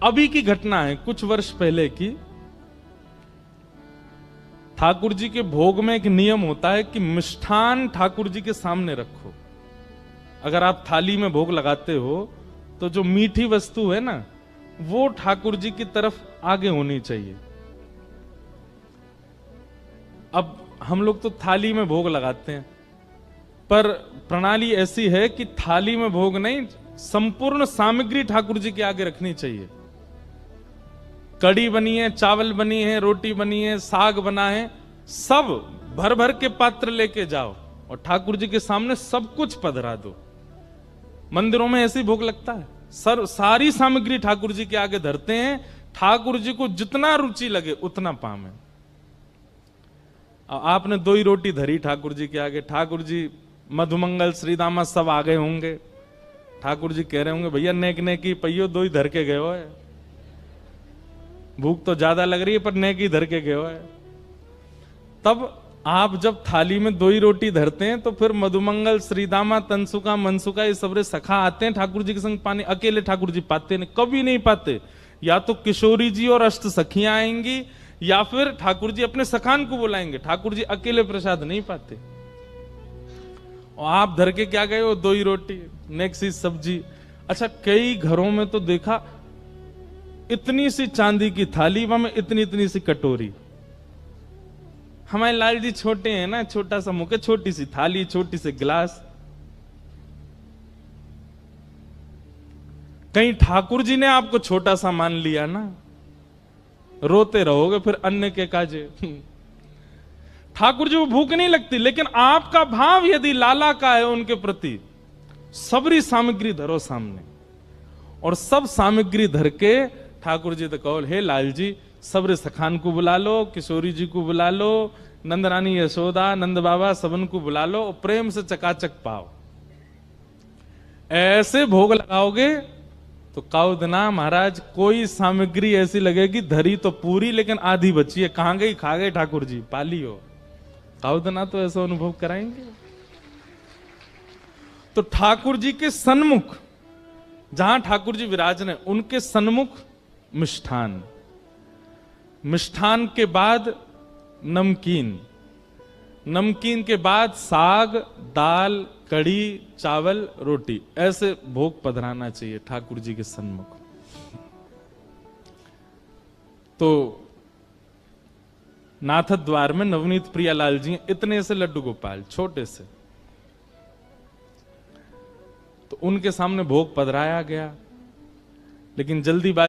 अभी की घटना है, कुछ वर्ष पहले की। ठाकुर जी के भोग में एक नियम होता है कि मिष्ठान ठाकुर जी के सामने रखो। अगर आप थाली में भोग लगाते हो तो जो मीठी वस्तु है ना, वो ठाकुर जी की तरफ आगे होनी चाहिए। अब हम लोग तो थाली में भोग लगाते हैं, पर प्रणाली ऐसी है कि थाली में भोग नहीं, संपूर्ण सामग्री ठाकुर जी के आगे रखनी चाहिए। कड़ी बनी है, चावल बनी है, रोटी बनी है, साग बना है, सब भर भर के पात्र लेके जाओ और ठाकुर जी के सामने सब कुछ पधरा दो। मंदिरों में ऐसे ही भोग लगता है, सारी सामग्री ठाकुर जी के आगे धरते हैं। ठाकुर जी को जितना रुचि लगे उतना पावे। आपने 2 ही रोटी धरी ठाकुर जी के आगे, ठाकुर जी मधुमंगल श्रीदामा सब आ गए होंगे। ठाकुर जी कह रहे होंगे, भैया नेक नेकी पहियो 2 ही धर के गए हो है, भूख तो ज्यादा लग रही है पर नेकी धर के गए हो है। तब आप जब थाली में 2 ही रोटी धरते हैं तो फिर मधुमंगल श्रीदामा तनसुका मनसुका ये सबरे सखा आते हैं ठाकुर जी के संग पानी। अकेले ठाकुर जी पाते नहीं, कभी नहीं पाते। या तो किशोरी जी और अष्ट सखियां आएंगी या फिर ठाकुर जी अपने सखान को बुलाएंगे। ठाकुर जी अकेले प्रसाद नहीं पाते। और आप धर के क्या गए हो, 2 ही रोटी, नेक्स्ट सी सब्जी। अच्छा, कई घरों में तो देखा इतनी सी चांदी की थाली, वहां इतनी इतनी सी कटोरी। हमारे लाल जी छोटे हैं ना, छोटा सा मुख, छोटी सी थाली, छोटी सी गिलास। कहीं ठाकुर जी ने आपको छोटा सा मान लिया ना, रोते रहोगे फिर अन्य के काजे। ठाकुर जी को भूख नहीं लगती, लेकिन आपका भाव यदि लाला का है उनके प्रति, सबरी सामग्री धरो सामने और सब सामग्री धर के ठाकुर जी तो कहो, हे लाल जी सबरे सखान को बुला लो, किशोरी जी को बुला लो, नंदरानी यशोदा, नंद बाबा सबन को बुला लो और प्रेम से चकाचक पाओ। ऐसे भोग लगाओगे तो काउदना महाराज कोई सामग्री ऐसी लगेगी धरी तो पूरी लेकिन आधी बची है, कहां गई, खा गए ठाकुर जी, पाली हो। काउदना तो ऐसा अनुभव कराएंगे। तो ठाकुर जी के सन्मुख, जहां ठाकुर जी विराजने उनके सन्मुख मिष्ठान, मिष्ठान के बाद नमकीन, नमकीन के बाद साग, दाल, कढ़ी, चावल, रोटी, ऐसे भोग पधराना चाहिए ठाकुर जी के सन्मुख। तो नाथ द्वार में नवनीत प्रियालाल जी इतने से लड्डू गोपाल, छोटे से, तो उनके सामने भोग पधराया गया, लेकिन जल्दीबाजी